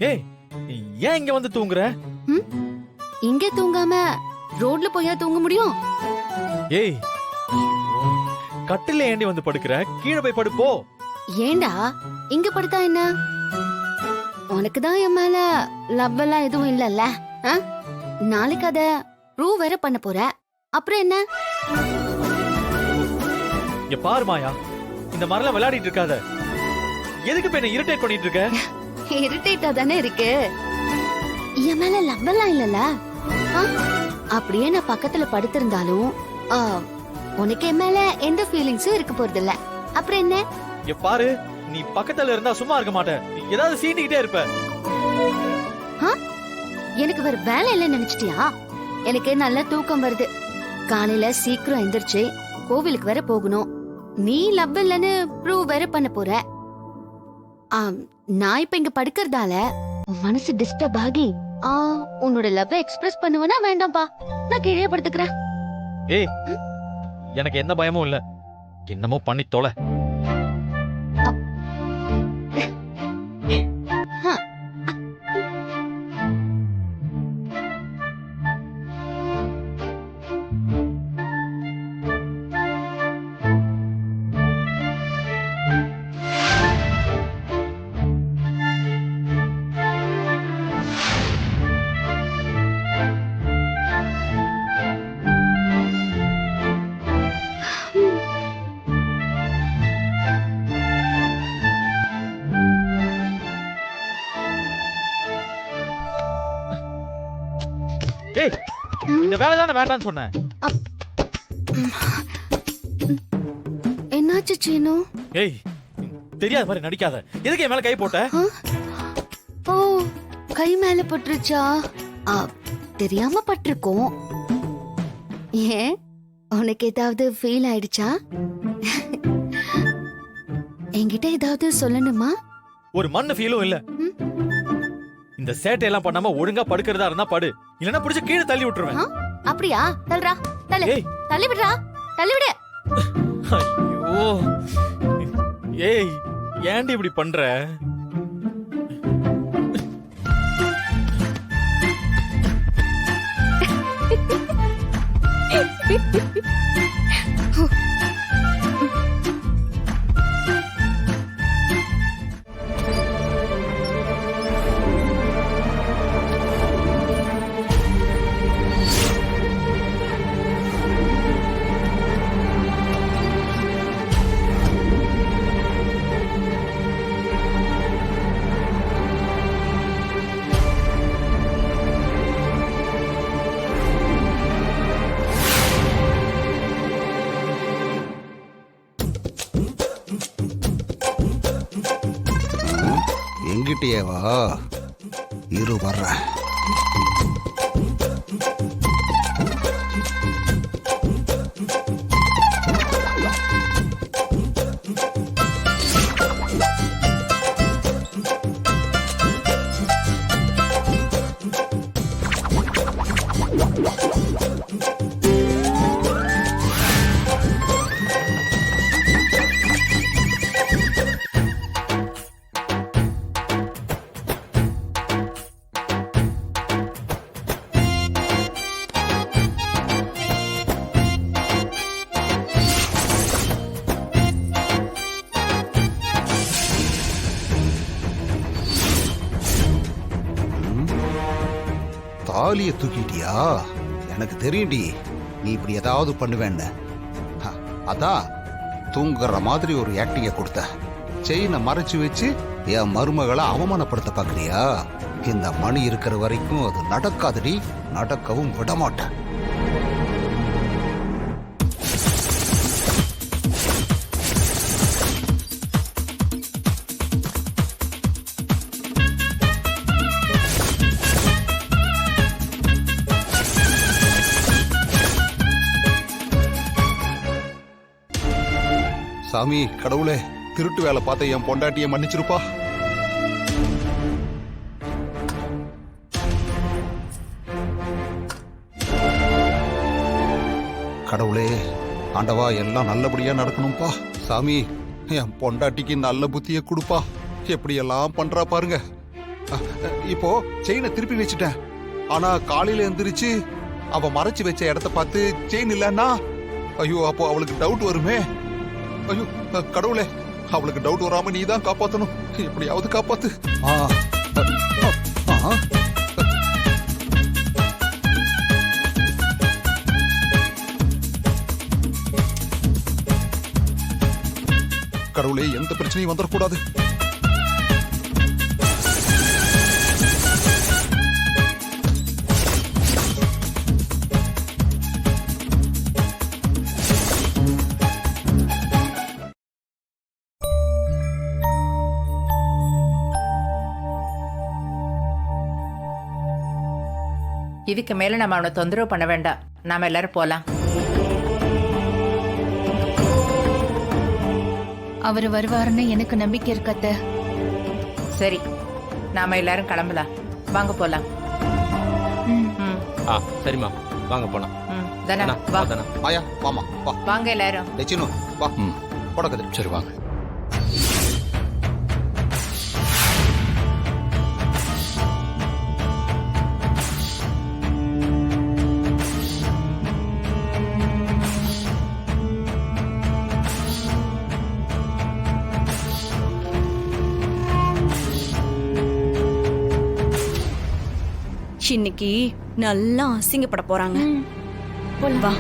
ஏய், ஏன் இங்க வந்து தூங்குற? இங்க தூங்காம ரோட்ல போயா தூங்க முடியும்? ஏய், கட்டில ஏண்டி வந்து படுக்கிற? கீழே போய் படுப்போ. ஏண்டா இங்க படுத்தா என்ன? உனக்கு தான் என் மேல லவ் எல்லாம் எதுவும் இல்லல்ல? நாளைக்கு அத ப்ரூவ் வேற பண்ண போற. அப்புறம் என்ன? இங்க பாரு மாயா, இந்த மாதிரிலாம் விளையாடிட்டு இருக்காத. எதுக்கு இப்ப என்ன இரிட்டேட் பண்ணிட்டு இருக்க? இரிட்டேட்டா தானே இருக்கு. என் மேல லவ் எல்லாம் இல்லல்ல? அப்படியே நான் பக்கத்துல படுத்திருந்தாலும் உனக்கு என் மேல எந்த ஃபீலிங்ஸும் இருக்க போறது இல்ல. அப்புறம் என்ன? இங்க பாரு, நீ பக்கத்துல இருந்தா சும்மா இருக்க மாட்ட. ஏதாவது சீண்டிக்கிட்டே இருப்ப. எனக்கு வேற வேலை இல்லைன்னு நினைச்சிட்டியா? எனக்கு நல்ல தூக்கம் வருது. காலையில சீக்கிரம் எந்திரிச்சு கோவிலுக்கு வேற போகணும். நீ லவ் இல்லன்னு ப்ரூவ் வேற பண்ண போற. நான் இப்ப இங்க படுக்கறதால உன் மனசு டிஸ்டர்ப் ஆகி உன்னோட லவ் எக்ஸ்பிரஸ் பண்ணுவனா வேண்டாம்பா, நான் கீழே படுத்துக்கிறேன். ஏய், எனக்கு எந்த பயமும் இல்ல. என்னமோ பண்ணி தொலை. ஏய், இந்த வேலை தானே வேண்டான்னு சொன்னேன். என்னாச்சு சீனு? ஏய், தெரியாத மாதிரி நடிக்காத. எதுக்கு என் மேல கை போட்ட? ஓ, கை மேல பட்டுருச்சா? தெரியாம பட்டிருக்கோம். ஏன், உனக்கு ஏதாவது ஃபீல் ஆயிடுச்சா? என்கிட்ட ஏதாவது சொல்லணுமா? ஒரு மண்ணு ஃபீலும் இல்ல. இந்த சேட்டை எல்லாம் பண்ணாம ஒழுங்கா படுக்கிறதா இருந்தா படு, இல்லனா புடிச்சு கீழே தள்ளி விட்டுருவேன். அப்படியா? தள்ளுடா, தள்ளு, தள்ளி விடுடா, தள்ளி விடு. ஐயோ, ஏய், ஏன்டி இப்படி பண்ற? எங்கிட்டேவா? இரு வர்றேன். தாலிய தூக்கிட்டியா? எனக்கு தெரியும்டி நீ இப்படி ஏதாவது பண்ணுவேன்னு. அதான் தூங்குற மாதிரி ஒரு ஆக்டிங்க கொடுத்த. செயினை மறைச்சு வச்சு என் மருமகளை அவமானப்படுத்த பாக்குறியா? இந்த மணி இருக்கிற வரைக்கும் அது நடக்காதடி, நடக்கவும் விடமாட்டேன். சாமி கடவுளே, திருட்டு வேலை பார்த்த என் பொண்டாட்டியை மன்னிச்சிருப்பா. கடவுளே, ஆண்டவா, எல்லாம் நல்லபடியா நடக்கணும்பா. சாமி, என் பொண்டாட்டிக்கு நல்ல புத்திய கொடுப்பா. எப்படி எல்லாம் பண்றா பாருங்க. இப்போ செயினை திருப்பி வச்சுட்டேன். ஆனா காலையில எந்திரிச்சு அவ மறைச்சு வச்ச இடத்த பார்த்து செயின் இல்லன்னா ஐயோ அப்போ அவளுக்கு டவுட் வருமே. ஐயோ கடவுளே, அவளுக்கு டவுட் வராம நீ தான் காப்பாத்தணும். எப்படியாவது காப்பாத்து. கடவுளே, எந்த பிரச்சனையும் வந்துடக்கூடாது. இதுக்கு மேல நம்ம அவனை தொந்தரவு பண்ண வேண்டாம். நாம எல்லாரும் போலாம். அவர் வருவாருன்னு எனக்கு நம்பிக்கை இருக்கத்த. சரி, நாம எல்லாரும் கிளம்பலாம். வாங்க போலாம். சரிம்மா, வாங்க போலாம். தனா வா. ஆயா வாமா வா. வாங்க எல்லாரும். லட்சுமி வா. போடக்கது. சரி வாங்க. இன்னைக்கு நல்லா அசிங்கப்பட போறாங்க. வா.